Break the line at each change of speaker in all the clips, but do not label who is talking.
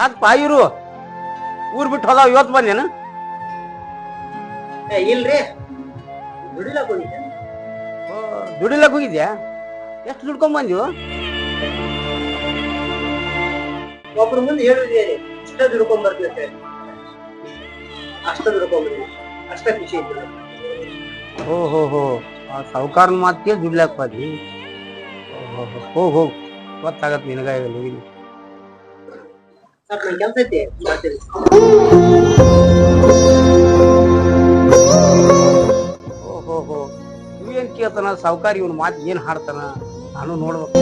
ಯಾಕಪ್ಪ ಇರು ಊರ್ ಬಿಟ್ಟು ಹೋದಾವ ಇವತ್ತು ಬಂದೇನು?
ಇಲ್ರಿ ದುಡಿಲಕ್ ಹೋಗಿದ್ದೆ.
ದುಡಿಲಕ್ ಹೋಗಿದ್ಯಾ? ಎಷ್ಟು ದುಡ್ಕೊಂಡ್ ಬಂದಿವು?
ಒಬ್ರ ಮುಂದೆ ಹೇಳಿದ್ರಿ ಇಷ್ಟ ದುಡ್ಕೊಂಡ್ ಬರ್ತೀವಿ ಅಂತ ಹೇಳಿ. ಅಷ್ಟ ದುಡ್ಕೊಂಡ್ಬರ್ತೀವಿ, ಅಷ್ಟ ಖುಷಿ ಐತಿ.
ಓಹೋ ಆ ಸಾವುಕಾರನ ಮಾತಿಗೆ ದುಡ್ಲಾಕ್ ಬಾದಿ. ಹೋಗ್ ಗೊತ್ತಾಗತ್ ನಿನಗ ಹೋಗಿ.
ಸ್ವಲ್ಪ ನನ್ ಕೆಲ್ಸ ಐತಿ ಮಾಡ್ತೀವಿ.
ಓಹೋ ಇವೇನ್ ಕೇಳ್ತಾನ ಸಾವುಕಾರ, ಇವನ್ ಮಾತು ಏನ್ ಹಾಡ್ತಾನ ನಾನು ನೋಡ್ಬೇಕು.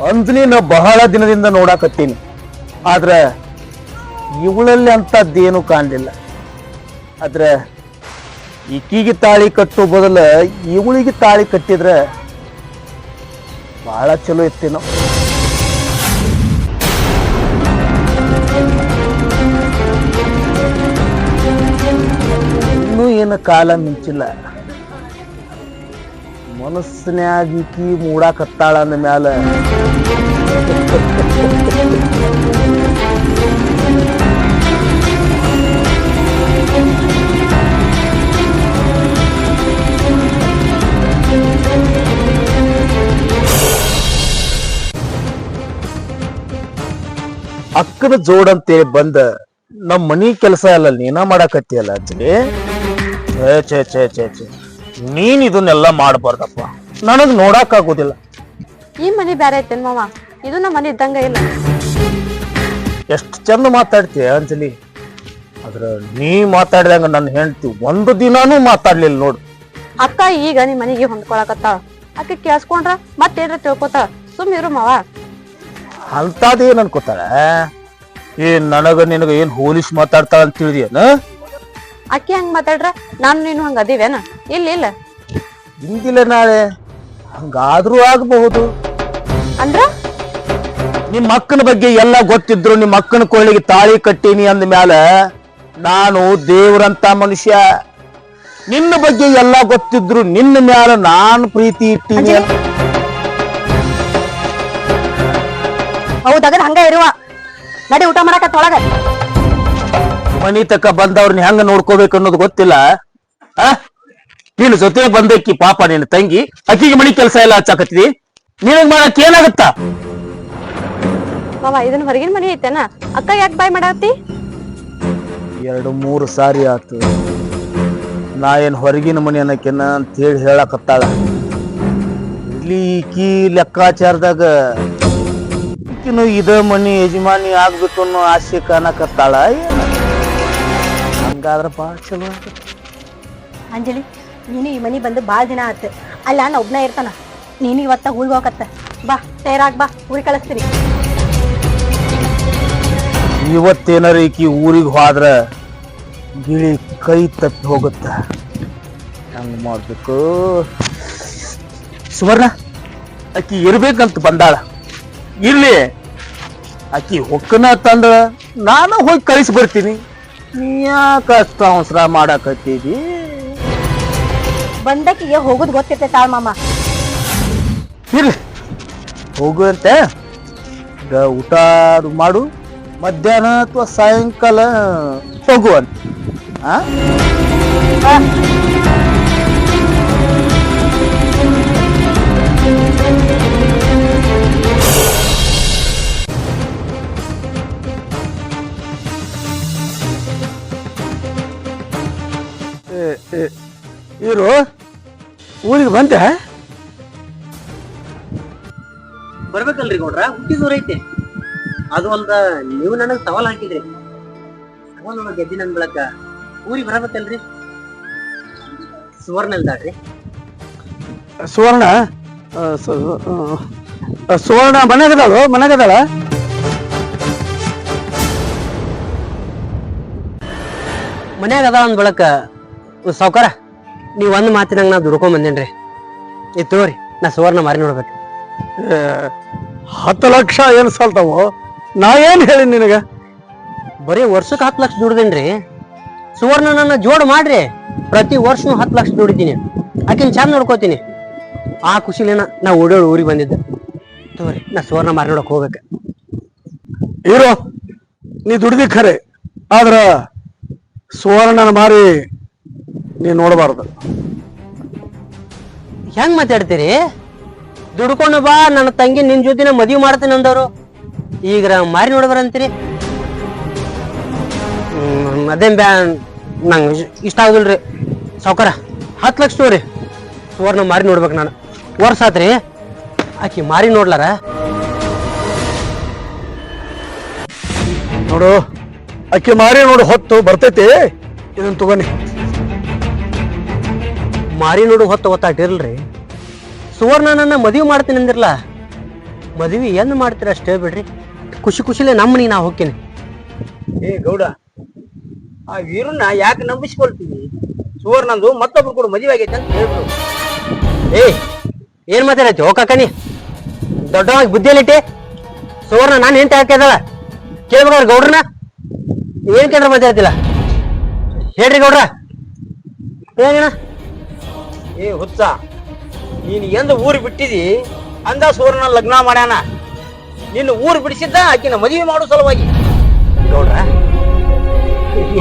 ಅಂಜಲಿ ನಾ ಬಹಳ ದಿನದಿಂದ ನೋಡಾಕತ್ತೀನಿ, ಆದ್ರೆ ಇವಳಲ್ಲಿ ಅಂತದ್ದೇನು ಕಾಣಲಿಲ್ಲ. ಆದ್ರೆ ಈಕಿಗೆ ತಾಳಿ ಕಟ್ಟೋ ಬದಲ ಇವಳಿಗೆ ತಾಳಿ ಕಟ್ಟಿದ್ರೆ ಬಹಳ ಚಲೋ ಇತ್ತೇನೋ. ಇನ್ನೂ ಏನು ಕಾಲ ಮಿಂಚಿಲ್ಲ, ಮನಸ್ಸಿನ್ಯಾಗ ಈಕಿ ಮೂಡಾಕತ್ತಾಳ ಅಂದ ಮ್ಯಾಲ ಅಕ್ಕನ ಜೋಡ್ ಅಂತೇಳಿ ಬಂದ ನಮ್ಮ ಮನಿ ಕೆಲಸ ಎಲ್ಲ ನೀನ ಮಾಡಾಕತ್ತಿಯಲ್ಲ ಅಂಜಲಿ. ಛೇ ಛೇ ಛೇ ಛೇ ನೀನ್ ಇದನ್ನೆಲ್ಲ ಮಾಡಬಾರ್ದಪ್ಪ, ನನಗ್ ನೋಡಕ್ ಆಗೋದಿಲ್ಲ.
ಈ ಮನಿ ಬ್ಯಾರೆ ಐತೇನ್ ಮಾವ? ಇದು ನಮ್ಮ ಮನಿ ಇದ್ದಂಗ ಇಲ್ಲ.
ಎಷ್ಟು ಚಂದ ಮಾತಾಡ್ತೀಯ ಅಂಜಲಿ, ಆದ್ರ ನೀ ಮಾತಾಡಿದಂಗ ನನ್ನ ಹೆಂಡತಿ ಒಂದು ದಿನಾನೂ ಮಾತಾಡ್ಲಿಲ್ಲ ನೋಡು.
ಅಕ್ಕ ಈಗ ನಿಮ್ ಮನಿಗೆ ಹೊಂದ್ಕೊಳಕತ್ತಾಳ, ಅಕ್ಕ ಕೇಳಿಸ್ಕೊಂಡ್ರ ಮತ್ತೇನ್ರ ತಿಳ್ಕೊತಾಳ. ಸುಮ್ ಇರು ಮಾವ.
ಅಂತದೇನ್ ಅನ್ಕೋತಾಳ? ಏನ್ ನನಗ ನಿನಗ ಏನ್ ಹೋಲಿಸ್ ಮಾತಾಡ್ತಾಳ ಅಂತ ತಿಳಿದೇನ?
ಅಕ್ಕಿ ಹಂಗ ಮಾತಾಡ್ರ ನಾನು ನೀನು ಹಂಗ ಅದೀವೇನ? ಇಲ್ಲ ಇಲ್ಲ
ಹಿಂದಿಲ್ಲ ನಾಳೆ ಹಂಗಾದ್ರೂ ಆಗಬಹುದು.
ಅಂದ್ರ
ನಿಮ್ಮ ಅಕ್ಕನ ಬಗ್ಗೆ ಎಲ್ಲ ಗೊತ್ತಿದ್ರು ನಿಮ್ಮ ಅಕ್ಕನ ಕೊಳ್ಳಿಗೆ ತಾಳಿ ಕಟ್ಟೀನಿ ಅಂದ ಮ್ಯಾಲ ನಾನು ದೇವ್ರಂತ ಮನುಷ್ಯ. ನಿನ್ನ ಬಗ್ಗೆ ಎಲ್ಲ ಗೊತ್ತಿದ್ರು ನಿನ್ನ ಮ್ಯಾಲ ನಾನು ಪ್ರೀತಿ ಇಟ್ಟೀನಿ.
ಹೌದಾಗದ ಹಂಗ ಇರುವ ನಡಿ ಊಟ ಮಾಡಕತ್ತ ಒಳಗ.
ಮನಿ ತಕ್ಕ ಬಂದವ್ರನ್ನ ಹೆಂಗ ನೋಡ್ಕೋಬೇಕು ಅನ್ನೋದು ಗೊತ್ತಿಲ್ಲ. ನಿನ್ನ ಜೊತೆ ಬಂದಕ್ಕಿ ಪಾಪ ನಿನ್ನ ತಂಗಿ, ಅಕ್ಕಿಗೆ ಮನಿ ಕೆಲಸ ಎಲ್ಲ ಹಚ್ಚಾಕತ್ತಿದಿ, ನಿನಗ್ ಮಾಡಕ್ ಏನಾಗತ್ತ?
ಮಾವ ಇದನ್ನ ಹೊರಗಿನ ಮನಿ ಐತೆನ? ಅಕ್ಕ ಯಾಕೆ ಬಾಯ್ ಮಾಡಾತಿ?
2-3 ಸಾರಿ ಆತು ನಾ ಏನ್ ಹೊರಗಿನ ಮನಿ ಅನ್ನಕೇನ ಅಂತ ಹೇಳಿ ಹೇಳಕತ್ತಾಳ. ಇಲ್ಲಿ ಈಕಿ ಲೆಕ್ಕಾಚಾರದಾಗ ಈಕಿನು ಇದ ಮನಿ ಯಜಮಾನಿ ಆಗ್ಬೇಕು ಅನ್ನೋ ಆಸೆ ಕಾಣಕತ್ತಾಳ. ಹಂಗಾದ್ರ ಬಾಳ ಚಲೋ.
ಅಂಜಲಿ, ನೀನು ಈ ಮನಿ ಬಂದು ಭಾಳ ದಿನ ಆತ. ಅಲ್ಲ ನಾ ಒಬ್ನ ಇರ್ತಾನ, ನೀನು ಇವತ್ತ ಊರಿಗೆ ಹೋಗತ್ತ. ಬಾ ತಯಾರಾಗ್ ಬಾ, ಊರಿಗೆ ಕಳಿಸ್ತೀನಿ.
ಇವತ್ತೇನಾರ ಈಕಿ ಊರಿಗೆ ಹೋದ್ರ ಗಿಳಿ ಕೈ ತಪ್ಪಿ ಹೋಗುತ್ತ. ಹಂಗ ಮಾಡ್ಬೇಕು. ಸುವರ್ಣ ಆಕಿ ಇರ್ಬೇಕಂತ ಬಂದಾಳ, ಇರ್ಲಿ. ಆಕಿ ಹೊಕ್ಕನ ತಂದ್ರ ನಾನು ಹೋಗಿ ಕಳಿಸಿ ಬರ್ತೀನಿ. ನೀ ಯಾಕ ಅಷ್ಟ ಅವಸರ ಮಾಡಾಕತ್ತೀವಿ?
ಬಂದಕ್ಕಿಗೆ ಹೋಗುದ್ ಗೊತ್ತಿರ್ತೈತಾಳ ಮಾಮ.
ಇರ್ಲಿ ಹೋಗುವಂತೆ. ಈಗ ಊಟ ಮಾಡು, ಮಧ್ಯಾಹ್ನ ಅಥವಾ ಸಾಯಂಕಾಲ ಹೋಗುವಂತ. ಇರು, ಊರಿಗೆ ಬಂದೆ?
ಬರ್ಬೇಕಲ್ರಿ ಗೌಡ್ರ, ಹುಟ್ಟಿ ದೂರ ಐತೆ. ಅದು ಅಲ್ದ ನೀವು ನನಗ್ ಸವಾಲ್ ಹಾಕಿದ್ರಿ ಸವಾಲ್ ಗೆದ್ದಿ ನನ್ ಬಳಕ ಊರಿಗೆ ಬರಬೇಕಲ್ರಿ ಸುವರ್ಣ ಅಲ್ದಾಡ್ರಿ
ಸುವರ್ಣ ಸುವರ್ಣ ಮನೆಗದಾಳ
ಮನ್ಯಾಗ ಅದ ಅಂದ್ ಬಳಕ ಸಾವ್ಕಾರ ನೀವ್ ಒಂದ್ ಮಾತಿನಂಗ ನಾ ದುಡ್ಕೊಂಡ್ ಬಂದೇನ್ರಿ ಇದು ತಗೋರಿ ನಾ ಸುವರ್ಣ ಮಾರಿ ನೋಡ್ಬೇಕು
10 ಲಕ್ಷ ಏನ್ ಸಾಲ್ತಾವ ನಾ ಏನ್ ಹೇಳಿ ನಿನಗ
ಬರೀ ವರ್ಷಕ್ಕೆ 10 ಲಕ್ಷ ದುಡ್ದೇನ್ರಿ ಸುವರ್ಣ ನನ್ನ ಜೋಡ್ ಮಾಡ್ರಿ ಪ್ರತಿ ವರ್ಷನೂ 10 ಲಕ್ಷ ದುಡಿತೀನಿ ಆಕಿನ್ ಚಂದ ನೋಡ್ಕೋತೀನಿ ಆ ಖುಷಿಲೇನ ನಾ ಓಡೋಡ್ ಊರಿಗೆ ಬಂದಿದ್ದೆ ತಗೋರಿ ನಾ ಸುವರ್ಣ ಮಾರಿ ನೋಡಕ್ ಹೋಗ್ಬೇಕು
ಇರೋ ನೀ ದುಡ್ದಿ ಖರೆ ಆದ್ರ ಸುವರ್ಣನ ಮಾರಿ ನೀ ನೋಡಬಾರ್ದು
ಹೆಂಗ್ ಮಾತಾಡ್ತೀರಿ ದುಡ್ಕೊಂಡು ಬಾ ನನ್ನ ತಂಗಿ ನಿನ್ ಜೊತೆನ ಮದ್ವಿ ಮಾಡ್ತೀನಿ ಅಂದವ್ರು ಈಗ ಮಾರಿ ನೋಡ್ಬಾರಂತೀರಿ ಅದೇನ್ ನಂಗೆ ಇಷ್ಟ ಆಗುದಿಲ್ರಿ ಸಾವ್ಕಾರ 10 ಲಕ್ಷ ತಗೋರಿ ಸುವರ್ಣ ಮಾರಿ ನೋಡ್ಬೇಕು ನಾನು ವರ್ಷ ಆತ್ರಿ ಆಕಿ ಮಾರಿ ನೋಡ್ಲಾರ
ನೋಡು ಅಕ್ಕಿ ಮಾರಿ ನೋಡು ಹೊತ್ತು ಬರ್ತೈತಿ ಇದನ್ನ ತಗೋನಿ
ಮಾರಿ ನೋಡು ಹೊತ್ತು ಒತ್ತಾಟಿರ್ಲ್ರಿ ಸುವರ್ಣ ನನ್ನ ಮದ್ವಿ ಮಾಡ್ತೀನಿ ಅಂದಿರ್ಲ ಮದ್ವಿ ಏನ್ ಮಾಡ್ತೀರ ಅಷ್ಟೇ ಬಿಡ್ರಿ ಖುಷಿ ಖುಷಿಲೇ ನಮ್ಮನಿ ನಾ ಹೋಗ್ತೀನಿ
ಏ ಗೌಡ ಆ ವೀರನ್ನ ಯಾಕೆ ನಂಬಿಸ್ಕೊಳ್ತೀವಿ ಸುವರ್ಣಂದು ಮತ್ತೊಬ್ರು ಕೂಡ ಮದುವೆ ಆಗೈತೆ ಅಂತ ಹೇಳ್ರು
ಏನ್ ಮಾತಾಡೈತಿ ಓ ಕಾಕನಿ ದೊಡ್ಡವಾಗಿ ಬುದ್ಧಿಯಲ್ಲಿಟ್ಟಿ ಸುವರ್ಣ ನಾನು ಏನ್ ಹಾಕಿದಳ ಕೇಳ್ಬೇಕಾದ್ರೆ ಗೌಡ್ರನ ಏನ್ ಕೇಳ್ರ ಮಾತಾಡ್ತಿಲ್ಲ ಹೇಳ್ರಿ ಗೌಡ್ರ ಏನ
ಏ ಹುಚ್ಚ ನೀನು ಎಂದ ಊರು ಬಿಟ್ಟಿದಿ ಅಂದ ಸುವರ್ಣ ಲಗ್ನ ಮಾಡ್ಯಾನ ನಿನ್ನ ಊರು ಬಿಡಿಸಿದ್ದ ಆಕಿನ ಮದುವೆ ಮಾಡೋ ಸಲುವಾಗಿ
ಗೌಡ್ರ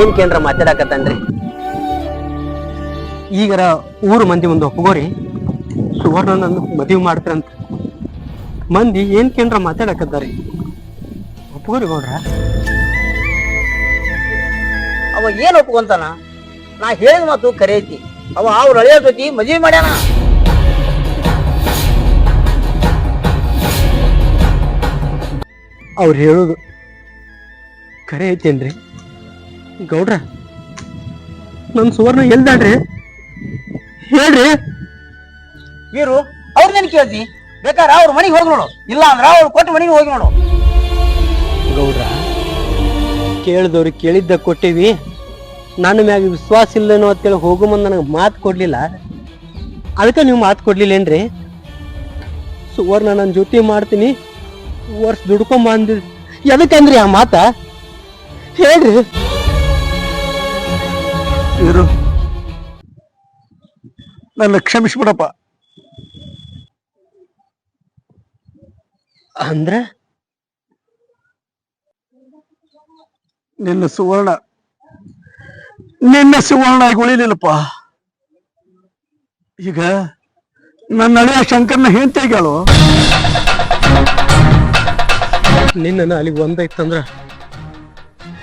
ಏನ್ ಕೇಂದ್ರ ಮಾತಾಡಕತ್ತನ್ರಿ ಈಗರ ಊರು ಮಂದಿ ಮುಂದೆ ಒಪ್ಕೋರಿ ಸುವರ್ಣ ನನ್ನ ಮದುವೆ ಮಾಡ್ತಾರಂತ ಮಂದಿ ಏನ್ ಕೇಂದ್ರ ಮಾತಾಡಕತ್ತಾರಿ ಒಪ್ಕೋರಿ ಗೌಡ್ರ
ಅವ ಏನ್ ಒಪ್ಕೊಂತಾನ ನಾ ಹೇಳಿದ ಮಾತು ಕರೆ ಐತಿ ಅವ ಅವ್ರ ಹಳೆಯ ಜೊತೆ ಮದುವೆ ಮಾಡ್ಯಾನ
ಅವ್ರು ಹೇಳೋದು ಕರೆ ಐತೇನ್ರಿ ಗೌಡ್ರ ನನ್ ಸುವರ್ಣ ಎಲ್ದಾಡ್ರಿ ಹೇಳ್ರಿ
ವೀರು ಅವ್ರದೇನ್ ಕೇಳ್ತಿ ಬೇಕಾದ್ರೆ ಅವ್ರ ಮನೆಗೆ ಹೋಗಿ ನೋಡು ಇಲ್ಲ ಅಂದ್ರ ಅವ್ರು ಕೊಟ್ಟು ಮನೆಗೆ ಹೋಗಿ ನೋಡು
ಗೌಡ್ರ ಕೇಳಿದವ್ರಿಗೆ ಕೇಳಿದ್ದ ಕೊಟ್ಟಿವಿ ನನ್ನ ಮ್ಯಾಗ ವಿಶ್ವಾಸ ಇಲ್ಲನೋ ಅಂತೇಳಿ ಹೋಗೋ ಮುಂದೆ ನನಗೆ ಮಾತು ಕೊಡ್ಲಿಲ್ಲ ಅದಕ್ಕೆ ನೀವು ಮಾತು ಕೊಡ್ಲಿಲ್ಲೇನ್ರಿ ಸುವರ್ಣ ನನ್ನ ಜೊತೆ ಮಾಡ್ತೀನಿ ವರ್ಷ ದುಡ್ಕೊಂಬ ಅಂದಿದ್ ಎದಕ್ಕಂದ್ರಿ ಆ ಮಾತ ಹೇಳ್ರಿ
ಇರು ನನ್ನ ಕ್ಷಮಿಸ್ಬಿಡಪ್ಪ
ಅಂದ್ರ
ನಿನ್ನ ಸುವರ್ಣ ಆಗಿ ಉಳಿಲಿಲ್ಲಪ್ಪ ಈಗ ನನ್ನ ಹಳೆಯ ಶಂಕರ್ನ ಹೇಳ್ತೇಗಳು
ನಿನ್ನ ಅಲ್ಲಿಗೆ ಒಂದೈತಂದ್ರ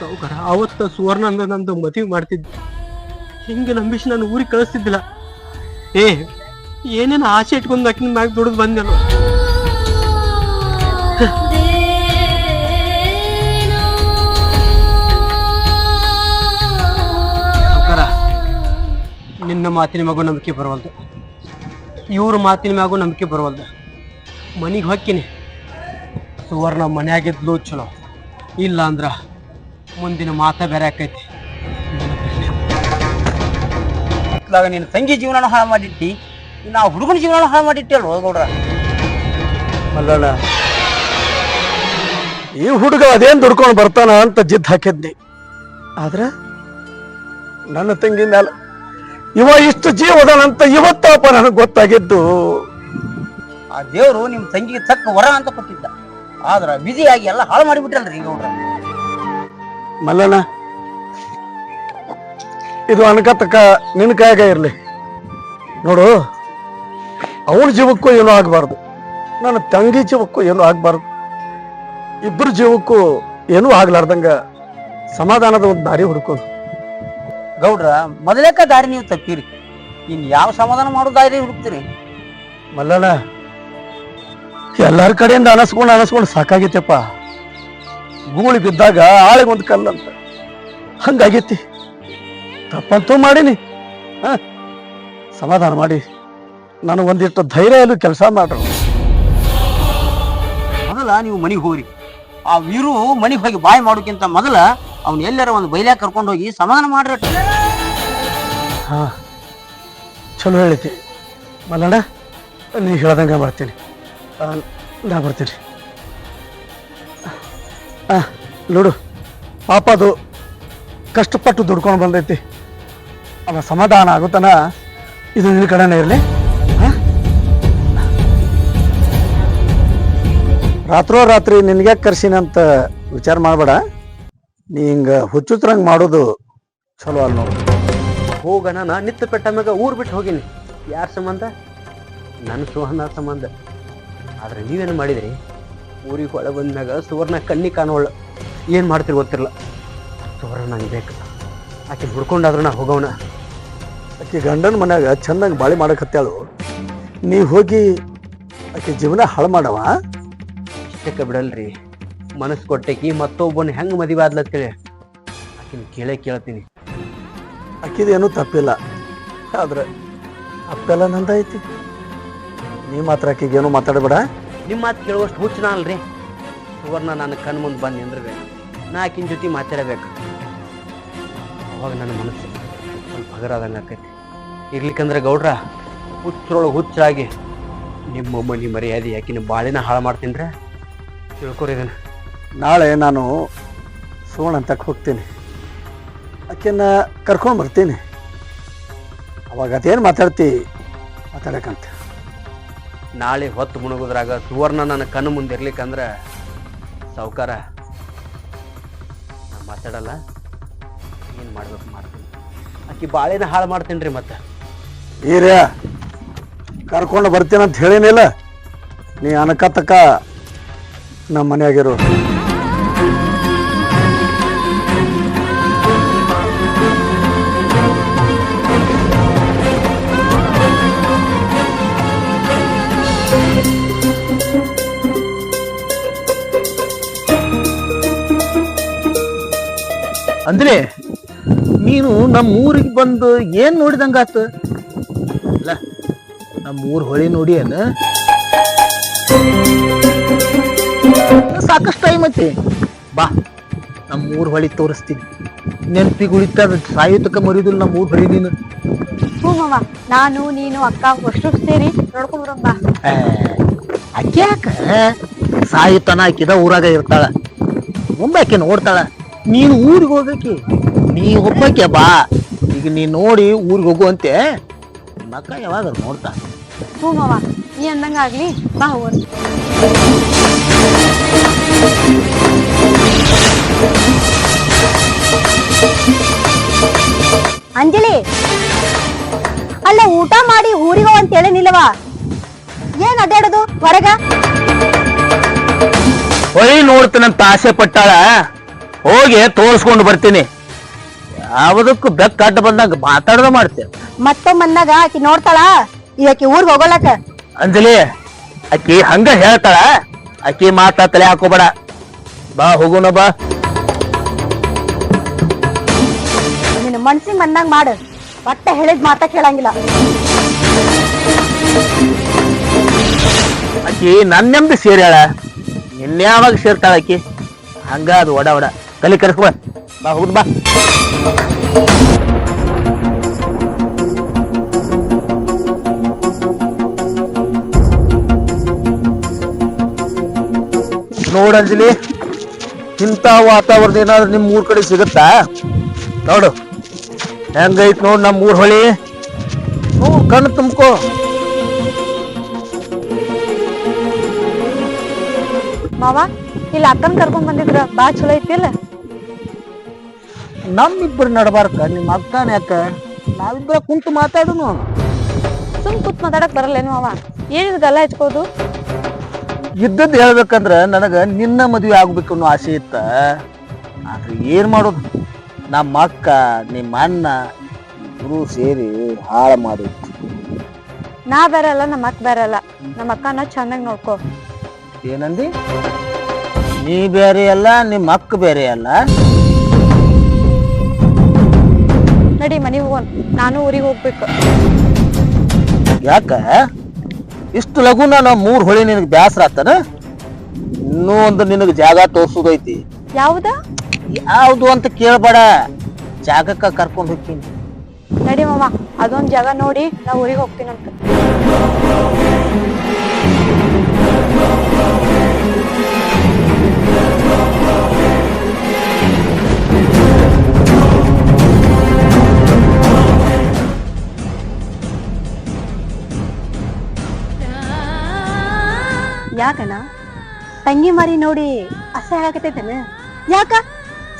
ಸಾವ್ಕಾರ ಅವತ್ತ ಸುವರ್ಣ ಅಂದ ನಂದು ಮದುವೆ ಮಾಡ್ತಿದ್ದೆ ಹಿಂಗೆ ನಂಬಿಸಿ ನಾನು ಊರಿಗೆ ಕಳಿಸ್ತಿದ್ದಿಲ್ಲ ಏನೇನು ಆಸೆ ಇಟ್ಕೊಂಡು ಆಕಿನ ಮ್ಯಾಗ ದುಡಿದು ಬಂದೆನು ನಿನ್ನ ಮಾತಿನ ಮ್ಯಾಗೂ ನಂಬಿಕೆ ಬರವಲ್ದು ಇವ್ರ ಮಾತಿನ ಮ್ಯಾಗೂ ನಂಬಿಕೆ ಬರವಲ್ದು ಮನೆಗೆ ಹೊಕ್ಕಿನಿ ಸುವರ್ಣ ಮನ್ಯಾಗಿದ್ಲು ಚಲೋ ಇಲ್ಲ ಅಂದ್ರ ಮುಂದಿನ ಮಾತ ಬೇರೆ ಆಕೈತಿ
ನಿನ್ನ ತಂಗಿ ಜೀವನ ಹಾಳು ಮಾಡಿಟ್ಟಿ ನಾವು ಹುಡುಗನ ಜೀವನ ಹಾಳು ಮಾಡಿಟ್ಟಿ ಅಲ್ವ ಗೌಡ್ರ
ಅಲ್ಲಣ್ಣ ಈ ಹುಡುಗ ಅದೇನ್ ದುಡ್ಕೊಂಡು ಬರ್ತಾನ ಅಂತ ಜಿದ್ ಹಾಕಿದ್ನಿ ಆದ್ರ ನನ್ನ ತಂಗಿ ಮ್ಯಾಲ ಇವ ಇಷ್ಟು ಜೀವ ಅದಾನಂತ ಇವತ್ತಪ್ಪ ನನಗೆ ಗೊತ್ತಾಗಿದ್ದು
ಆ ದೇವ್ರು ನಿಮ್ ತಂಗಿಗೆ ತಕ್ಕ ವರ ಅಂತ ಕೊಟ್ಟಿದ್ದ ಆದ್ರ ಬಿಸಿಯಾಗಿ ಎಲ್ಲ ಹಾಳು ಮಾಡಿಬಿಟ್ರಲ್ರಿ ಗೌಡ್ರ
ಮಲ್ಲಣ್ಣ ಇದು ಅನ್ಕತಕ್ಕ ನಿನ್ ಕಾಯಾಗ ಇರ್ಲಿ ನೋಡು ಅವನ ಜೀವಕ್ಕೂ ಏನೂ ಆಗ್ಬಾರ್ದು ನನ್ನ ತಂಗಿ ಜೀವಕ್ಕೂ ಏನೂ ಆಗ್ಬಾರ್ದು ಇಬ್ಬರ ಜೀವಕ್ಕೂ ಏನೂ ಆಗ್ಲಾರ್ದಂಗ ಸಮಾಧಾನದ ಒಂದು ದಾರಿ ಹುಡ್ಕೋದು
ಗೌಡ್ರ ಮೊದಲೇಕ ದಾರಿ ನೀವು ತಪ್ಪಿರಿ ಇನ್ ಯಾವ ಸಮಾಧಾನ ಮಾಡೋ ದಾರಿ ಹುಡುಕ್ತೀರಿ
ಮಲ್ಲಣ್ಣ ಎಲ್ಲಾರ ಕಡೆಯಿಂದ ಅನಸ್ಕೊಂಡು ಸಾಕಾಗೈತೆಪ್ಪ ಗೂಳಿ ಬಿದ್ದಾಗ ಆಳಿಗೊಂದು ಕಲ್ಲಂತ ಹಂಗಾಗೈತಿ. ತಪ್ಪಂತೂ ಮಾಡೀನಿ. ಸಮಾಧಾನ ಮಾಡಿ ನನಗೆ ಒಂದಿಷ್ಟು ಧೈರ್ಯ ಕೆಲಸ ಮಾಡ್ರು.
ಮೊದಲ ನೀವು ಮನೆಗೆ ಹೋಗ್ರಿ. ಆ ವೀರು ಮನೆಗೆ ಹೋಗಿ ಬಾಯ್ ಮಾಡೋಕ್ಕಿಂತ ಮೊದಲ ಅವ್ನ ಎಲ್ಲಾರ ಒಂದು ಬೈಲ್ಯಾಗ ಕರ್ಕೊಂಡು ಹೋಗಿ ಸಮಾಧಾನ ಮಾಡ್ರಿ.
ಹಾ ಚಲೋ ಹೇಳೈತಿ ಮಲ್ಲಣ್ಣ, ನೀ ಹೇಳ್ದಂಗೆ ಮಾಡ್ತೀನಿ. ನಾ ಬರ್ತೀನಿ. ನೋಡು ಪಾಪ ಅದು ಕಷ್ಟಪಟ್ಟು ದುಡ್ಕೊಂಡು ಬಂದೈತಿ. ಅವ ಸಮಾಧಾನ ಆಗುತ್ತಾನ. ಇದು ನಿನ್ನ ಕಡೆನೇ ಇರಲಿ. ರಾತ್ರೋರಾತ್ರಿ ನಿನಗೆ ಕರ್ಸಿನಂತ ವಿಚಾರ ಮಾಡಬೇಡ. ನೀ ಹಿಂಗೆ ಹುಚ್ಚುತ್ರಂಗೆ ಮಾಡೋದು ಚಲೋ ಅಲ್ಲ ನೋಡು.
ಹೋಗಣ ನಾ ನಿತ್ತ ಪೆಟ್ಟ ಮ್ಯಾಗ ಊರು ಬಿಟ್ಟು ಹೋಗಿನಿ. ಯಾರ ಸಂಬಂಧ? ನನ್ನ ಸುವರ್ಣ ಸಂಬಂಧ. ಆದ್ರೆ ನೀವೇನು ಮಾಡಿದ್ರಿ? ಊರಿಗೆ ಒಳ ಬಂದ್ಮ್ಯಾಗ ಸುವರ್ಣ ಕಣ್ಣಿ ಕಾಣೋಳ. ಏನು ಮಾಡ್ತೀರಿ ಗೊತ್ತಿರಲ್ಲ. ಸುವರ್ಣ ನಂಗೆ ಬೇಕು. ಆಕೆ ಹುಡ್ಕೊಂಡಾದ್ರೂ ನಾ ಹೋಗೋಣ.
ಆಕೆ ಗಂಡನ ಮನ್ಯಾಗ ಚೆನ್ನಾಗಿ ಬಾಳಿ ಮಾಡಕತ್ತಾಳು. ನೀ ಹೋಗಿ ಆಕೆ ಜೀವನ ಹಾಳು ಮಾಡವ.
ಇಷ್ಟಕ್ಕೆ ಬಿಡಲ್ರಿ. ಮನಸ್ಸು ಕೊಟ್ಟೆಕಿ ಮತ್ತೊಬ್ಬನ ಹೆಂಗೆ ಮದುವೆ ಆದ್ಲತ್ತೇಳಿ ಆಕಿನ ಕೇಳ್ತೀನಿ.
ಆಕಿದೇನು ತಪ್ಪಿಲ್ಲ. ಆದ್ರೆ ಅಪ್ಪೆಲ್ಲ ನಂದೈತಿ. ನೀ ಮಾತ್ರ ಆಕಿಗೇನು ಮಾತಾಡಬೇಡ.
ನಿಮ್ಮ ಮಾತು ಕೇಳುವಷ್ಟು ಹುಚ್ಚನ ಅಲ್ರಿ. ಸುವರ್ಣ ನನ್ನ ಕಣ್ಣು ಮುಂದೆ ಬಂದು ನಿಂದಿರ್ಬೇಕು. ನಾ ಆಕಿನ ಜೊತೆ ಮಾತಾಡಬೇಕು. ಅವಾಗ ನನ್ನ ಮನಸ್ಸು ಸ್ವಲ್ಪ ಹಗರಾದಂಗೆ ಆಕೈತಿ. ಇರ್ಲಿಕ್ಕಂದ್ರೆ ಗೌಡ್ರ ಹುಚ್ಚರೊಳಗೆ ಹುಚ್ಚಾಗಿ ನಿಮ್ಮ ಮನೆ ಮರ್ಯಾದೆ ಆಕಿನ ಬಾಳಿನ ಹಾಳು ಮಾಡ್ತೀನಿ. ತಿಳ್ಕೊರಿ ಇದನ್ನು.
ನಾಳೆ ನಾನು ಸುವರ್ಣ ಅಂತಕ್ಕೆ ಹೋಗ್ತೀನಿ. ಆಕೆನ ಕರ್ಕೊಂಡು ಬರ್ತೀನಿ. ಅವಾಗ ಅದೇನು ಮಾತಾಡಕಂತ.
ನಾಳೆ ಹೊತ್ತು ಮುಳುಗುದ್ರಾಗ ಸುವರ್ಣ ನನ್ನ ಕಣ್ಣು ಮುಂದೆ ಇರ್ಲಿಕ್ಕಂದ್ರೆ ಸಾವುಕಾರ ನಾ ಮಾತಾಡಲ್ಲ. ಏನು ಮಾಡ್ಬೇಕು ಮಾಡ್ತೀನಿ. ಆಕಿ ಬಾಳೆನ ಹಾಳು ಮಾಡ್ತೀನಿ ರೀ. ಮತ್ತೆ
ಈರೇ ಕರ್ಕೊಂಡು ಬರ್ತೀನಂತ ಹೇಳಿನಿಲ್ಲ. ನೀ ಅನಕತ್ತಕ್ಕ ನಮ್ಮ ಮನೆಯಾಗಿರೋ. ಅಂದ್ರೆ ನೀನು ನಮ್ಮ ಊರಿಗೆ ಬಂದು ಏನ್ ನೋಡಿದಂಗಾತ? ಅಲ್ಲ ನಮ್ಮ ಊರ್ ಹೊಳಿ ನೋಡಿ ಏನ ಸಾಕಷ್ಟು ಟೈಮ್ ಐತಿ. ಬಾ ನಮ್ಮ ಊರ್ ಹೊಳಿ ತೋರಿಸ್ತೀನಿ. ನೆನಪಿಗೆ ಉಳಿತದ. ಸಾಯುತಕ ಮರಿದಿಲ್ಲ ನಮ್ಮ ಊರ್ ಹೊಳಿ ನೀನು.
ಹ್ಞೂ ಮಾವ, ನಾನು ನೀನು ಅಕ್ಕ ಅಷ್ಟು ಸೇರಿ ನೋಡ್ಕೊಂಡ್ ಬರೋಣ ಬಾ.
ಅಕ್ಯಾಕ ಸಾಯುತನ ಆಕಿದ ಊರಾಗ ಇರ್ತಾಳ. ಒಮ್ಮೆ ಆಕೆ ನೋಡ್ತಾಳ. ನೀನು ಊರಿಗೆ ಹೋಗಕ್ಕೆ ನೀ ಒಬ್ಬಕ್ಕೆ ಬಾ. ಈಗ ನೀ ನೋಡಿ ಊರಿಗೆ ಹೋಗುವಂತೆ ಮಕ್ಕ ಯಾವಾಗ ನೋಡ್ತಾ.
ಹ್ಞೂ ಮಾವ, ನೀ ಅಂದಂಗ ಆಗ್ಲಿ. ಬಾ ಹೋಗೋಣ.
ಅಂಜಲಿ, ಅಲ್ಲ ಊಟ ಮಾಡಿ ಊರಿಗೆ ಹೋಗು ಅಂತ ಹೇಳಿನಿಲ್ಲವಾ? ಏನ್ ಅಡ್ಡಾಡೋದು ಹೊರಗ?
ಹೊಳಿ ನೋಡ್ತೀನಂತ ಆಸೆ ಪಟ್ಟಾಳ. ಹೋಗಿ ತೋರಿಸ್ಕೊಂಡು ಬರ್ತೀನಿ. ಯಾವದಕ್ಕೂ ಬೆಕ್ಕ ಅಡ್ಡ ಬಂದಾಗ ಮಾತಾಡದ ಮಾಡ್ತೇನೆ.
ಮತ್ತೊಮ್ಮನ್ನಾಗ ಆಕಿ ನೋಡ್ತಾಳ. ಈಕಿ ಊರ್ಗ್ ಹೋಗೋಲಕ.
ಅಂಜಲಿ ಆಕಿ ಹಂಗ ಹೇಳ್ತಾಳ. ಆಕಿ ಮಾತಾ ತಲೆ ಹಾಕೋಬೇಡ. ಬಾ ಹೋಗೋಣ ಬಾ.
ನಿನ್ನ ಮನ್ಸಿಗೆ ಬಂದಂಗ ಮಾಡು. ಒಟ್ಟ ಹೇಳಿದ್ ಮಾತಾ ಕೇಳಂಗಿಲ್ಲ.
ಆಕಿ ನನ್ನೆಂಬ ಸೇರ್ಯಾಳ. ಇನ್ಯಾವಾಗ ಸೇರ್ತಾಳ ಆಕಿ? ಹಂಗ ಅದು ಒಡ ಒಡ ಕಲಿ ಕರ್ಸ್ಕೊ ಬಾ. ಹೋಗುದು ಬಾ. ನೋಡಂಜಲಿ, ಇಂಥ ವಾತಾವರಣ ಏನಾದ್ರು ನಿಮ್ ಊರ್ ಕಡೆ ಸಿಗುತ್ತಾ? ನೋಡು ಹೆಂಗೈತ್ ನೋಡ್ ನಮ್ಮ ಊರ್ ಹೊಳಿ. ಕಣ್ಣು ತುಂಬ್ಕೋ.
ಮಾವ, ಇಲ್ಲಿ ಅಕ್ಕನ್ ಕರ್ಕೊಂಡ್ ಬಂದಿದ್ರ ಬಾ ಚಲೋ ಐತಿಲ್ಲ.
ನಮ್ಮಿಬ್ಬರು ನಡಬಾರ್ಕ ನಿಮ್ಮ ಅಕ್ಕನ ಯಾಕ? ನಾವಿಬ್ಬರ ಕುಂತು ಮಾತಾಡುನು.
ಸುಮ್ ಕೂತ್ ಮಾತಾಡಕ್ ಬರಲ್ಲೇನು ಮಾವ? ಏನಿದ್ ಗಲ್ಲ ಹಚ್ಕೋದು?
ಇದ್ದದ್ದು ಹೇಳ್ಬೇಕಂದ್ರ ನನಗ ನಿನ್ನ ಮದುವೆ ಆಗ್ಬೇಕು ಅನ್ನೋ ಆಸೆ ಇತ್ತ. ಆದ್ರೆ ಏನ್ ಮಾಡೋದು, ನಮ್ಮ ಅಕ್ಕ ನಿಮ್ಮ ಅಣ್ಣ ಇಬ್ರು ಸೇರಿ ಹಾಳು ಮಾಡಿ.
ನಾ ಬೇರೆ ಅಲ್ಲ, ನಮ್ಮ ಅಕ್ಕ ಬೇರೆ ಅಲ್ಲ. ನಮ್ಮ ಅಕ್ಕನ ಚಂದಂಗ್ ನೋಡ್ಕೋ.
ಏನಂದಿ? ನೀ ಬೇರೆ ಅಲ್ಲ ನಿಮ್ಮ ಅಕ್ಕ ಬೇರೆ ಅಲ್ಲ.
ನಡಿ ಮನೆಗೆ ಹೋಗೋಣ, ನಾನು ಊರಿಗೆ ಹೋಗ್ಬೇಕು.
ಯಾಕ ಇಷ್ಟು ಲಘುನ ನಾವು 3 ಹೊಳಿ ನಿನಗೆ ಬ್ಯಾಸರ ಆತನ? ಇನ್ನೂ ಒಂದು ನಿನಗೆ ಜಾಗ ತೋರ್ಸುದೈತಿ.
ಯಾವ್ದ?
ಯಾವ್ದು ಅಂತ ಕೇಳ್ಬೇಡ, ಜಾಗಕ್ಕ ಕರ್ಕೊಂಡು ಹೋಗ್ತೀನಿ.
ನಡಿ ಮಾಮ, ಅದೊಂದ್ ಜಾಗ ನೋಡಿ ನಾ ಊರಿಗೆ ಹೋಗ್ತೀನಂತ.
ಯಾಕನ ತಂಗಿ ಮರಿ ನೋಡಿ ಅಸಹ್ಯ ಆಗತೈತನ? ಯಾಕ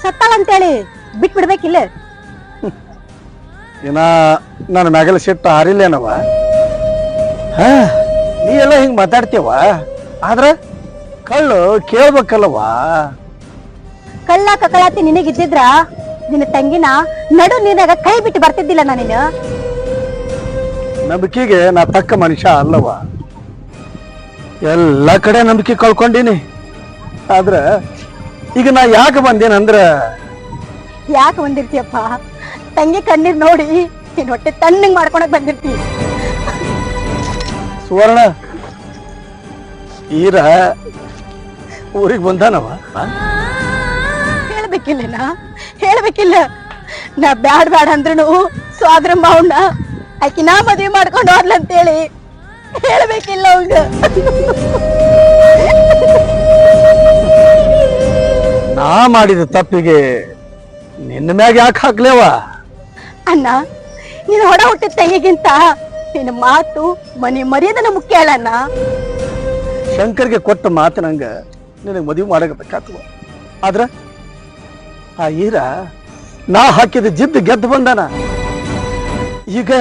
ಸತ್ತಾಳ ಅಂತೇಳಿ ಬಿಟ್ ಬಿಡ್ಬೇಕಿಲ್ಲ?
ಏನ ನನ್ನ ಮ್ಯಾಗಲ ಸಿಟ್ಟು ಹಾರಿಲ್ಲೇನವ? ನೀ ಎಲ್ಲ ಹಿಂಗ್ ಮಾತಾಡ್ತೀವ, ಆದ್ರ ಕಳ್ಳು ಕೇಳ್ಬೇಕಲ್ಲವ.
ಕಳ್ಳ ಕಕ್ಕಳಾತಿ ನಿನಗಿದ್ದಿದ್ರ ನಿನ್ನ ತಂಗಿನ ನಡು ನೀರಾಗ ಕೈ ಬಿಟ್ಟು ಬರ್ತಿದ್ದಿಲ್ಲ ನಾನಿನ.
ನಂಬಿಕೆಗೆ ನಾ ತಕ್ಕ ಮನುಷ್ಯ ಅಲ್ಲವ. ಎಲ್ಲ ಕಡೆ ನಂಬಿಕೆ ಕಳ್ಕೊಂಡೀನಿ. ಆದ್ರ ಈಗ ನಾ ಯಾಕೆ ಬಂದೇನಂದ್ರ,
ಯಾಕೆ ಬಂದಿರ್ತೀಯಪ್ಪ? ತಂಗಿ ಕಣ್ಣೀರ್ ನೋಡಿ ನೀನ್ ಹೊಟ್ಟೆ ತಣ್ಣಗ್ ಮಾಡ್ಕೊಳಕ್ ಬಂದಿರ್ತಿ.
ಸುವರ್ಣ ಈರ ಊರಿಗೆ ಬಂದಾನವ.
ಹೇಳ್ಬೇಕಿಲ್ಲ ಹೇಳ್ಬೇಕಿಲ್ಲ, ನಾ ಬ್ಯಾಡ್ ಬ್ಯಾಡ ಅಂದ್ರೂ ಸ್ವಾದ್ರ ಮಾವಣ್ಣ ಆಕಿ ನಾ ಮದ್ವಿ ಮಾಡ್ಕೊಂಡು ಹೋದ್ಲಂತೇಳಿ ಹೇಳ್ಬೇಕಿಲ್ಲ ಅವಂಗ.
ನಾ ಮಾಡಿದ ತಪ್ಪಿಗೆ ನಿನ್ನ ಮ್ಯಾಗ ಯಾಕೆ ಹಾಕ್ಲೇವ?
ಅಣ್ಣ, ನೀನು ಹೊಡ ಹುಟ್ಟಿದ ತಂಗಿಗಿಂತ ನಿನ್ನ ಮಾತು ಮನೆ ಮರ್ಯಾದನ ಮುಖ್ಯ ಅಲ್ಲಣ್ಣ.
ಶಂಕರ್ಗೆ ಕೊಟ್ಟ ಮಾತಿನಂಗ ನಿನಗೆ ಮದುವೆ ಮಾಡಬೇಕಾಗ್ತವ. ಆದ್ರ ಆ ಈರ ನಾ ಹಾಕಿದ ಜಿದ್ದು ಗೆದ್ದು ಬಂದಾನ. ಈಗ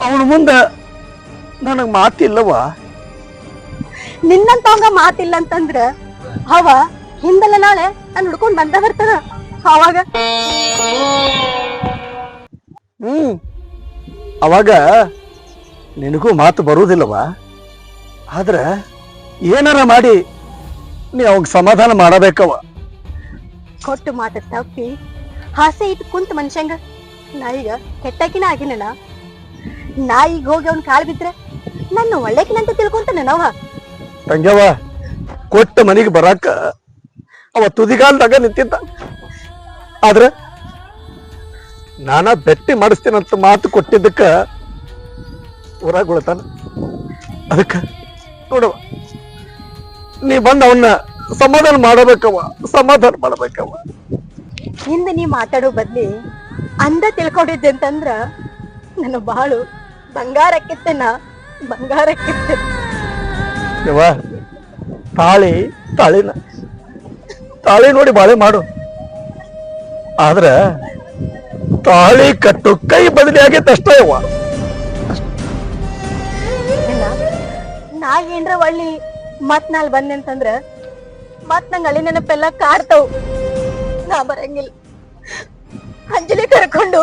ಅವನ ಮುಂದ ನನಗ್ ಮಾತಿಲ್ಲವ.
ನಿನ್ನಂತವಂಗ ಮಾತಿಲ್ಲ ಅಂತಂದ್ರ ಅವ ಹಿಂದಲ್ಲ ನಾಳೆ ನಾನು ಹುಡ್ಕೊಂಡ್ ಬಂದ ಬರ್ತದ. ಅವಾಗ
ಅವಾಗ ನಿನಗೂ ಮಾತು ಬರುವುದಿಲ್ಲವ. ಆದ್ರ ಏನಾರ ಮಾಡಿ ನೀ ಅವಾಗ ಸಮಾಧಾನ ಮಾಡಬೇಕವ.
ಕೊಟ್ಟು ಮಾತ ತಪ್ಪಿ ಹಾಸೆ ಇಟ್ಟು ಕುಂತ ಮನುಷ್ಯಂಗ ನಾ ಈಗ ಕೆಟ್ಟಾಕಿನ ಆಗಿನ. ನಾ ಈಗ ಹೋಗಿ ಅವ್ನ ಕಾಲ್ ಬಿದ್ರೆ ನನ್ನ ಒಳ್ಳೆಕಿನಂತ ತಿಳ್ಕೊಂತಾನೆ ನಾವ.
ತಂಗ್ಯವ, ಕೊಟ್ಟ ಮನೆಗೆ ಬರಾಕ ಅವ ತುದಿಗಾಲ್ದಾಗ ನಿಂತಿದ್ದ. ಆದ್ರ ನಾನ ಬೆಟ್ಟಿ ಮಾಡಿಸ್ತೇನಂತ ಮಾತು ಕೊಟ್ಟಿದ್ದಕ್ಕ ಊರಾಗುಳತಾನ. ಅದಕ್ಕ ನೋಡವ, ನೀ ಬಂದ ಅವನ್ನ ಸಮಾಧಾನ ಮಾಡಬೇಕವ, ಸಮಾಧಾನ ಮಾಡಬೇಕವ.
ಹಿಂದೆ ನೀ ಮಾತಾಡೋ ಬದ್ಲಿ ಅಂದ ತಿಳ್ಕೊಂಡಿದ್ದೆ ಅಂತಂದ್ರ ನನ್ನ ಬಾಳು ಬಂಗಾರಕ್ಕಿತ್ತೇನ ಬಂಗಾರಕ್ಕಿತ್ತೆ.
ಯವ್ವ, ತಾಳಿನ ತಾಳಿ ನೋಡಿ ಬಾಳೆ ಮಾಡು. ಆದ್ರ ತಾಳಿ ಕಟ್ಟು ಕೈ ಬದಲಿ ಆಗೈತೆ ಅಷ್ಟೇ ಯವ್ವ.
ನಾ ಏನ್ರ ಒಳ್ಳಿ ಮತ್ ನಾಲ್ ಬಂದೆ ಅಂತಂದ್ರ ಮತ್ ನಂಗ ಹಳಿ ನೆನಪೆಲ್ಲ ಕಾಡ್ತಾವ್. ನಾ ಬರಂಗಿಲ್ಲ. ಅಂಜಲಿ ಕರ್ಕೊಂಡು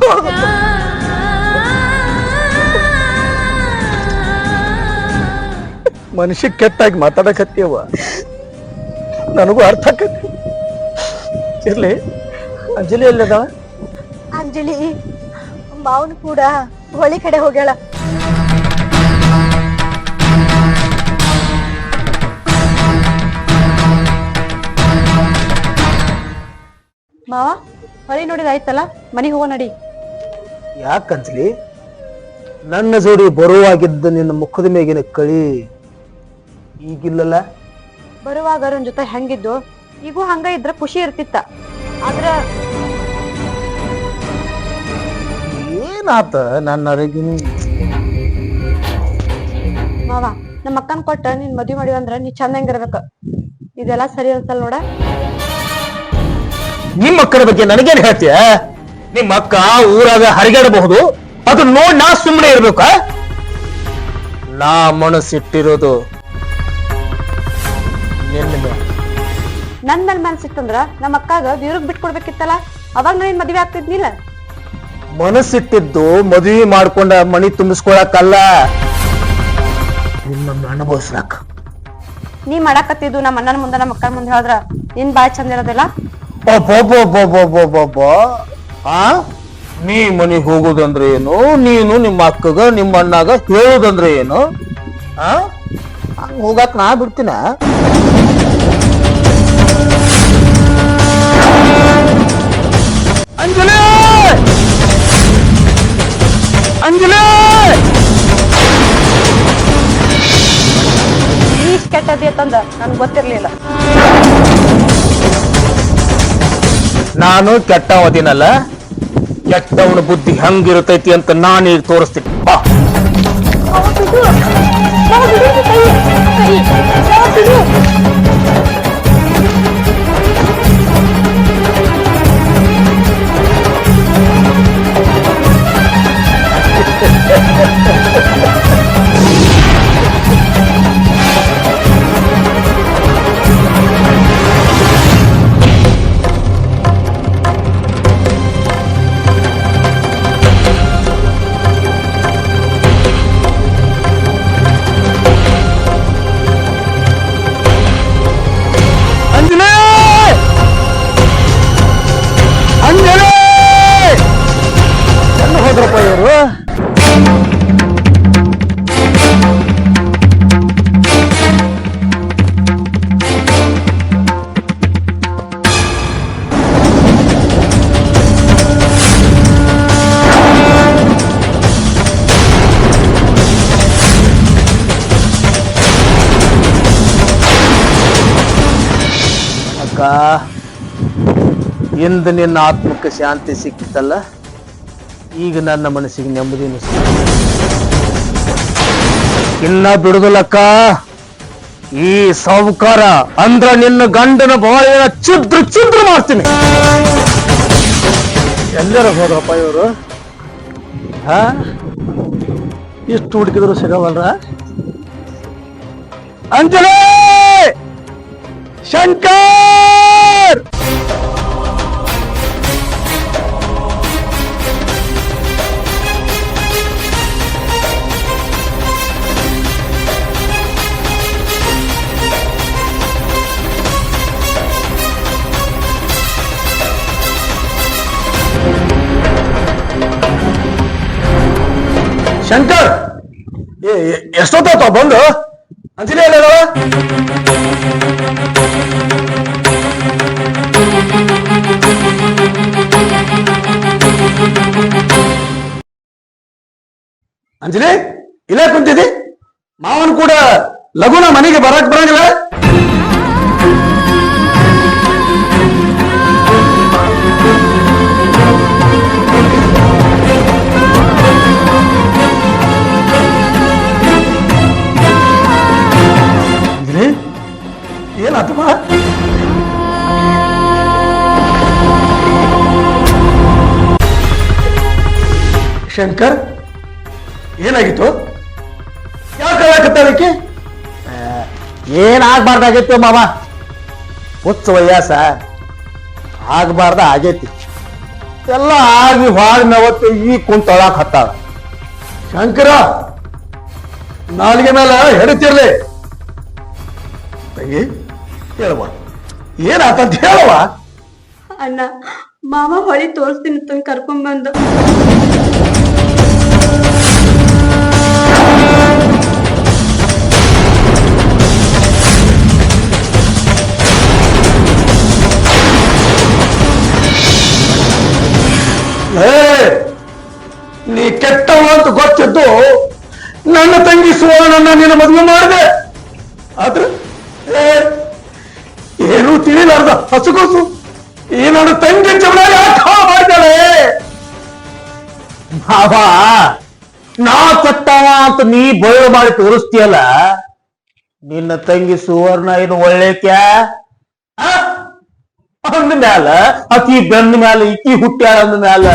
ಹೋಗು.
ಮನುಷ್ಯ ಕೆಟ್ಟಾಗಿ ಮಾತಾಡಕತ್ತೀಯವ್ವ, ನನಗೂ ಅರ್ಥ ಆಕತಿ. ಇರ್ಲಿ, ಅಂಜಲಿ ಎಲ್ಲದ?
ಅಂಜಲಿ ಮಾವನ್ ಕೂಡ ಹೊಳಿ ಕಡೆ ಹೋಗ್ಯಾಳ.
ಮಾವ, ಹೊಳಿ ನೋಡಿದಾಯ್ತಲ್ಲ, ಮನೆಗೆ ಹೋಗೋ ನಡಿ.
ಯಾಕಂತ್ಲಿ ನನ್ನ ಜೋಡಿ ಬರುವಾಗಿದ್ದ ನಿನ್ನ ಮುಖದ ಮೇಗಿನ ಕಳಿ ಈಗಿಲ್ಲಲ್ಲ?
ಬರುವಾಗ ಅರುಣ್ ಜೊತೆ ಹೆಂಗಿದ್ದು ಈಗೂ ಹಂಗ ಇದ್ರ ಖುಷಿ ಇರ್ತಿತ್ತ. ಆದ್ರ
ಏನಾತ ನನ್ನ ಅರಗಿನ?
ಮಾವ, ನಮ್ಮ ಅಕ್ಕನ್ ಕೊಟ್ಟ ನೀನ್ ಮದ್ವಿ ಮಾಡಿವ ಅಂದ್ರ ನೀ ಚಂದ ಹೆಂಗಿರ್ಬೇಕ. ಇದೆಲ್ಲ ಸರಿ ಅನ್ಸಲ್ ನೋಡ.
ನಿಮ್ಮ ಅಕ್ಕನ ಬಗ್ಗೆ ನನಗೇನ್ ಹೇಳ್ತೀಯ? ನಿಮ್ಮ ಅಕ್ಕ ಊರಾಗ ಹರಿಗಾಡಬಹುದು, ಅದು ನೋಡ್ ನಾ ಸುಮ್ಮನೆ ಇರ್ಬೇಕ? ನಾ ಮನಸ್ಸಿಟ್ಟಿರೋದು
ನನ್ ಮೇಲ್ ಮನ್ಸಿತ್ತಂದ್ರ ನಮ್ಮ ಅಕ್ಕಾಗ ದೇವ್ರಿಗೆ ಬಿಟ್ಕೊಡ್ಬೇಕಿತ್ತಲ್ಲ, ಅವಾಗ ನಾನ್ ಮದ್ವೆ ಆಗ್ತಿದ್ನಿಲ್ಲ.
ಮನಸ್ಸಿಟ್ಟಿದ್ದು ಮದುವೆ ಮಾಡ್ಕೊಂಡ ಮನಿ ತುಂಬಿಸ್ಕೊಳಕಲ್ಲ, ನಿನ್ನನ್ನು ಅನುಭವಿಸ್ಲಾಕ.
ನೀ ಮಾಡಾಕತ್ತಿದ್ದು ನಮ್ಮ ಅಣ್ಣನ ಮುಂದೆ ನಮ್ಮ ಅಕ್ಕನ ಮುಂದೆ ಹೇಳಿದ್ರ ನಿನ್ ಬಾಯ್ ಚಂದ ಇರೋದಿಲ್ಲ.
ಆ ನೀ ಮನೆಗೆ ಹೋಗೋದಂದ್ರೆ ಏನು, ನೀನು ನಿಮ್ಮ ಅಕ್ಕಗ ನಿಮ್ಮ ಅಣ್ಣಗ ಹೇಳೋದಂದ್ರೆ ಏನು? ಆ ಹಂಗ ಹೋಗಾಕ್ ನಾ ಬಿಡ್ತೀನ? ಅಂಜಲಿ ಅಂಜಲಿ
ಇಷ್ಟ ಕೆಟ್ಟದಿ ಅಂತಂದ ನನ್ಗೆ ಗೊತ್ತಿರ್ಲಿಲ್ಲ.
ನಾನು ಕೆಟ್ಟವದಿನಲ್ಲ, ಕೆಟ್ಟವನ ಬುದ್ಧಿ ಹೆಂಗಿರ್ತೈತಿ ಅಂತ ನಾನೀಗ ತೋರಿಸ್ತೀನಿ. ಬಾ. ಹೋದ್ರಪ್ಪ ಇವರು. ಅಕ್ಕ, ಇಂದು ನಿನ್ನ ಆತ್ಮಕ್ಕೆ ಶಾಂತಿ ಸಿಕ್ಕಿತಲ್ಲ, ಈಗ ನನ್ನ ಮನಸ್ಸಿಗೆ ನೆಮ್ಮದಿನೂ ಇನ್ನ ಬಿಡುದಿಲ್ಲಕ್ಕ. ಈ ಸಾಹುಕಾರ ಅಂದ್ರ ನಿನ್ನ ಗಂಡನ ಬಾಳಿನ ಚಿದ್ರ ಚಿದ್ರ ಮಾಡ್ತೀನಿ. ಎಲ್ಲರ ಹೋದ್ರಪ್ಪ ಇವರು? ಇಷ್ಟು ಹುಡುಕಿದ್ರು ಸಿಗವಲ್ರ? ಅಂಜಲಿ, ಶಂಕರ್, ಶಂಕರ್, ಎಷ್ಟೊತ್ತ ಬಂದು? ಅಂಜಲಿ ಅಲ್ಲ? ಅಂಜಲಿ, ಇಲ್ಲೇ ಕುಂತಿದ್ದಿ? ಮಾವನ್ ಕೂಡ ಲಗುನ ಮನೆಗೆ ಬರಕ್ ಬರಂಗಿಲ್ಲ? ಏನಾತಮ್ಮ? ಶಂಕರ್, ಏನಾಗಿತ್ತು? ಯಾಕೆ ಹೇಳಕತ್ತಾಳಕ್ಕೆ? ಏನಾಗ್ಬಾರ್ದಾಗೈತಿ ಮಾವ, ಹುಚ್ಚ ವಯಸ್ಸ ಆಗ್ಬಾರ್ದ ಆಗೈತಿ. ಎಲ್ಲ ಆಗಿ ಹಾಳ್ನವತ್ತು ಈ ಕುಂತೊಳಕ್ ಹತ್ತಾಳ. ಶಂಕರ, ನಾಲ್ಗೆ ಮೇಲೆ ಹೆಡತಿರ್ಲಿ. ಹೇಳುವ, ಏನಾತಂತ ಹೇಳುವ.
ಅಣ್ಣ, ಮಾಮ ಹೊಳಿ ತೋರಿಸ್ತೀನಿ ತಂಗ ಕರ್ಕೊಂಡ್ ಬಂದು.
ನೀ ಕೆಟ್ಟವ ಅಂತ ಗೊತ್ತಿದ್ದು ನನ್ನ ತಂಗಿ ಸುವರ್ಣನ ನಿನ್ನ ಮದುವೆ ಮಾಡಿದೆ. ಆದ್ರೆ ಏನು ತಿಳಿಲಾರ್ದ ಹಸುಗೊಸು ಈ ನನ್ನ ತಂಗಿ ಜೀವನ ಯಾಕೆ ಮಾಡ್ತಾಳೆ?
ಮಾವ, ನಾ ಕೆಟ್ಟವ ಅಂತ ನೀ ಬಯಲು ಮಾಡಿ ತೋರಿಸ್ತೀಯಲ್ಲ, ನಿನ್ನ ತಂಗಿ ಸುವರ್ಣ ಏನು ಒಳ್ಳೆಕ್ಯಾ? ಅಂದ ಮ್ಯಾಲ ಆಕಿ ಬೆಂದ ಮ್ಯಾಲ ಈಕಿ ಹುಟ್ಟ್ಯಾಳ ಅಂದ ಮ್ಯಾಲ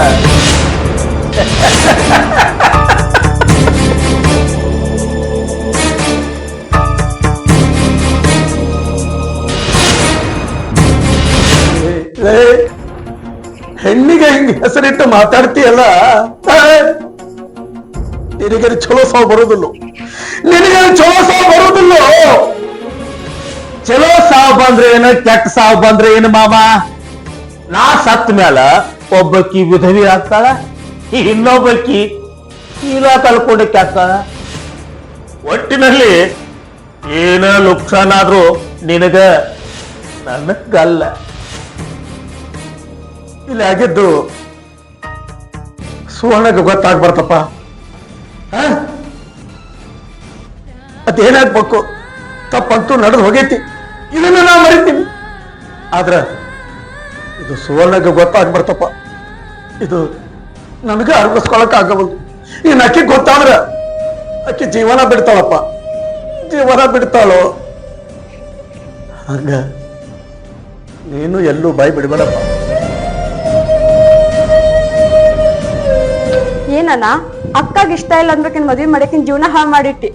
ಹೆಣ್ಣಿಗೆ ಹಿಂಗ್ ಹೆಸರಿಟ್ಟು ಮಾತಾಡ್ತೀಯಲ್ಲ, ನಿನಗೆ ಚಲೋ ಸಾವು ಬರೋದಿಲ್ಲ, ನಿನಗೆ ಚಲೋ ಸಾವು ಬರೋದಿಲ್ಲ.
ಚಲೋ ಸಾವು ಬಂದ್ರೆ ಏನು ಕೆಟ್ಟ ಸಾವು ಬಂದ್ರೆ ಏನು ಮಾಮ ನಾ ಸತ್ ಮ್ಯಾಲ ಒಬ್ಬಕಿ ವಿಧವಿ ಆಗ್ತಾಳ ಇನ್ನೊಬ್ಬಕಿ ಚೀಲ ಕಳ್ಕೊಂಡಕ್ಕೆ ಆಗ್ತಾಳ ಒಟ್ಟಿನಲ್ಲಿ ಏನ ನುಕ್ಸಾನ್ ಆದ್ರೂ ನಿನಗ ನನಗಲ್ಲ ಇಲ್ಲಿ ಆಗಿದ್ದು ಸುವರ್ಣಗೆ ಗೊತ್ತಾಗ್ಬಾರ್ದಪ್ಪ ಅದೇನಾಗ್ಬೇಕು ತಪ್ಪಂತೂ ನಡೆದು ಹೋಗೈತಿ ಇದನ್ನ ನಾ ಮರಿತೀನಿ ಆದ್ರ ಇದು ಸುವರ್ಣಗೆ ಗೊತ್ತಾಗ್ಬಾರ್ದಪ್ಪ ಇದು ನನಗ ಅರ್ಗಿಸ್ಕೊಳಕ್ ಆಗಬಹುದು ಇನ್ನು ಅಕ್ಕಿ ಗೊತ್ತಾದ್ರ ಅಕ್ಕಿ ಜೀವನ ಬಿಡ್ತಾಳಪ್ಪ ಜೀವನ ಬಿಡ್ತಾಳೋ ಹಂಗ ನೀನು ಎಲ್ಲೂ ಬಾಯಿ ಬಿಡಬೇಡಪ್ಪ
ಏನಣ್ಣ ಅಕ್ಕಾಗ ಇಷ್ಟ ಇಲ್ಲ ಅಂದ್ಬೇಕಿನ್ ಮದ್ವಿ ಮಾಡಕಿನ್ ಜೀವನ ಹಾಳು ಮಾಡಿಟ್ಟಿ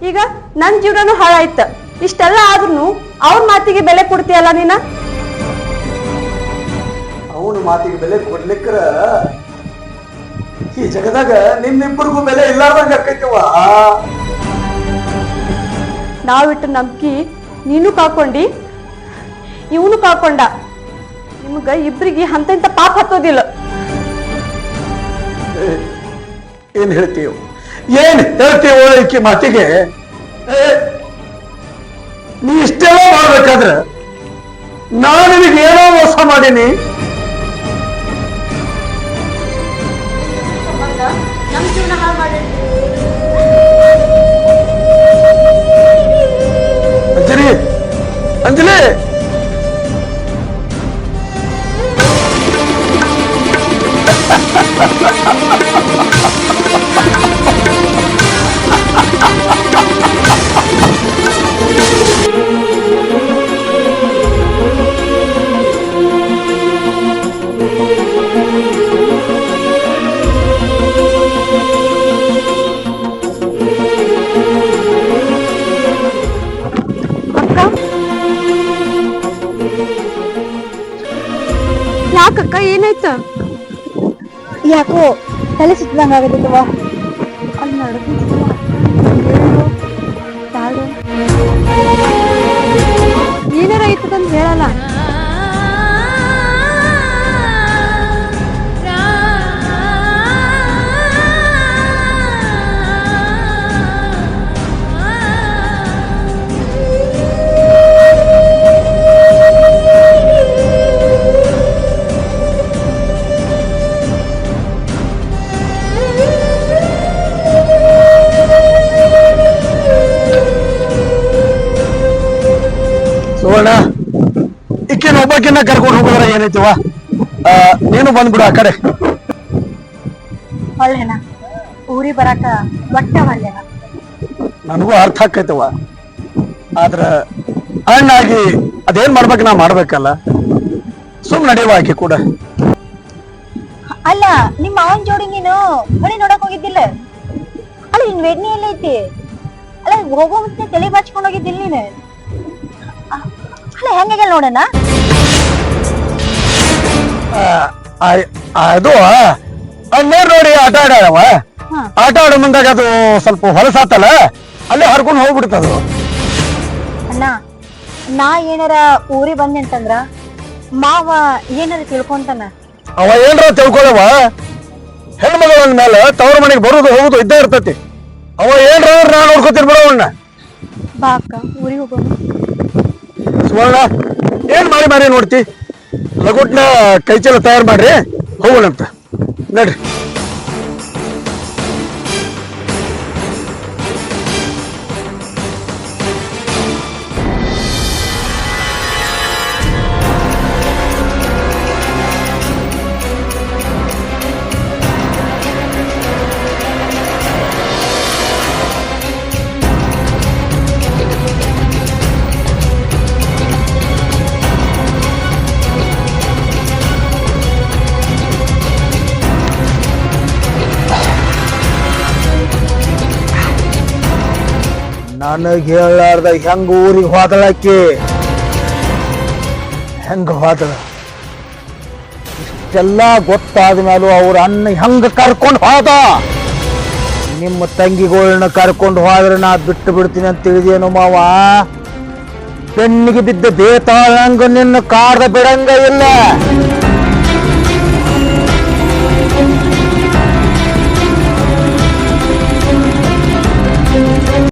ಈಗ ನನ್ ಜೀವನನು ಹಾಳಾಯ್ತ ಇಷ್ಟೆಲ್ಲ ಆದ್ರೂ ಅವ್ರ ಮಾತಿಗೆ ಬೆಲೆ ಕೊಡ್ತೀಯಲ್ಲ ನೀನ
ಅವನ ಮಾತಿಗೆ ಬೆಲೆ ಕೊಡ್ಲಿಕ್ರ ಈ ಜಗದಾಗ ನಿಮ್ಮಿಬ್ಬರಿಗೂ ಬೆಲೆ ಇಲ್ಲಾರ್ದಂಗ ಆಕೈತಿವ
ನಾವಿಟ್ಟು ನಂಬಿಕೆ ನೀನು ಕಾಕೊಂಡಿ ಇವನು ಕಾಕೊಂಡ ನಿಮ್ಗ ಇಬ್ರಿಗೆ ಅಂತ ಪಾಪ ಹತ್ತೋದಿಲ್ಲ
ಏನ್ ಹೇಳ್ತೀವ ಏನ್ ಹೇಳ್ತೀವೋ ಈಕಿ ಮಾತಿಗೆ ನೀ ಇಷ್ಟೆಲ್ಲ ಮಾಡ್ಬೇಕಾದ್ರ ನಾನು ನಿನಗೆ ಏನೋ ಮೋಸ ಮಾಡೀನಿ
ನಮ್ ಜೀವನ ಹಾಳು ಮಾಡಿ
ಅಂಜಲಿ ಅಂಜಲಿ
ಯಾಕಕ್ಕ ಏನಾಯ್ತ
ಯಾಕೋ ತಲೆ ಸುತ್ತದಂಗ ಆಗತ್ತವ
ಅಲ್ಲಿ ನಡ್ದು ಏನಾರ ಐತದಂತ ಹೇಳಲ್ಲ
ಸುವರ್ಣ ಈಕಿನ ಒಬ್ಬಕಿನ್ನ ಕರ್ಕೊಂಡು ಹೋಗೋದ್ರ ಏನೈತಿವ ನೀನು ಬಂದ್ಬಿಡು ಆ ಕಡೆ
ಒಳ್ಳೆನ ಊರಿ ಬರಾಕ ಒಟ್ಟ ಒಳ್ಳೆನ
ನನಗೂ ಅರ್ಥ ಆಕೈತವ ಆದ್ರ ಹಣ್ಣಾಗಿ ಅದೇನ್ ಮಾಡ್ಬೇಕು ನಾ ಮಾಡ್ಬೇಕಲ್ಲ ಸುಮ್ ನಡೆಯುವ ಆಕಿ ಕೂಡ
ಅಲ್ಲ ನಿಮ್ಮ ಮಾವನ್ ಜೋಡಿ ನೀನು ಹೊಳಿ ನೋಡಕ್ ಹೋಗಿದ್ದಿಲ್ಲ ಅಲ್ಲ ನಿನ್ ವೇದನೆ ಎಲ್ಲ ಐತಿ ಅಲ್ಲ ಹೋಗೋ ಮುಂಚೆ ತಲೆ ಬಾಚ್ಕೊಂಡ್ ಹೋಗಿದ್ದಿಲ್ಲ ನೀನು ಅಲ್ಲ ಹೆಂಗಾಗಲ್ಲ ನೋಡಣ
ಅದು ನೀರ್ ನೋಡಿ ಆಟ ಆಡ್ಯಾವ ಆಟ ಆಡೋ ಮುಂದಾಗ ಅದು ಸ್ವಲ್ಪ ಹೊಲಸಾತಲ್ಲ ಅಲ್ಲೇ ಹರ್ಕೊಂಡು ಹೋಗ್ಬಿಡ್ತದು
ಅಣ್ಣ ನಾ ಏನಾರ ಊರಿ ಬಂದೆ ಅಂತಂದ್ರ ಮಾವ ಏನಾರ ತಿಳ್ಕೊಂತಾನ
ಅವ ಏನ್ರ ತಿಳ್ಕೊಳವ ಹೆಣ್ಮಗಳ ಮೇಲೆ ತವ್ರ ಮನೆಗೆ ಬರುದು ಹೋಗುದು ಇದ್ದೇ ಇರ್ತತಿ ಅವ ಏನ್ರ ನಾ ನೋಡ್ಕೊತೀನಿ ಬಿಡವಣ್ಣ
ಬಾ ಅಕ್ಕ ಊರಿಗೆ ಹೋಗೋಣ
ಸುವರ್ಣ ಏನ್ ಮಾರಿ ನೋಡ್ತಿ ಲಗುಟ್ನ ಕೈ ಚೀಲ ತಯಾರು ಮಾಡ್ರಿ ಹೋಗೋಣಂತ ನಡ್ರಿ ನನಗೆ ಹೇಳಾರ್ದ ಹೆಂಗ ಊರಿಗೆ ಹೋದಳಕ್ಕೆ ಹೆಂಗ ಹೋದಳ ಇಷ್ಟೆಲ್ಲ ಗೊತ್ತಾದ ಮೇಲೂ ಅವ್ರ ಅನ್ನ ಹೆಂಗ ಕರ್ಕೊಂಡು ಹೋದ ನಿಮ್ಮ ತಂಗಿಗಳನ್ನ ಕರ್ಕೊಂಡು ಹೋದ್ರೆ ನಾ ಬಿಟ್ಟು ಬಿಡ್ತೀನಿ ಅಂತ ತಿಳಿದೇನು ಮಾವ
ಬೆನ್ನಿಗೆ ಬಿದ್ದ ಬೇತಾಳಂಗ ನಿನ್ನ ಕಾಡ್ದ ಬಿಡಂಗ ಇಲ್ಲ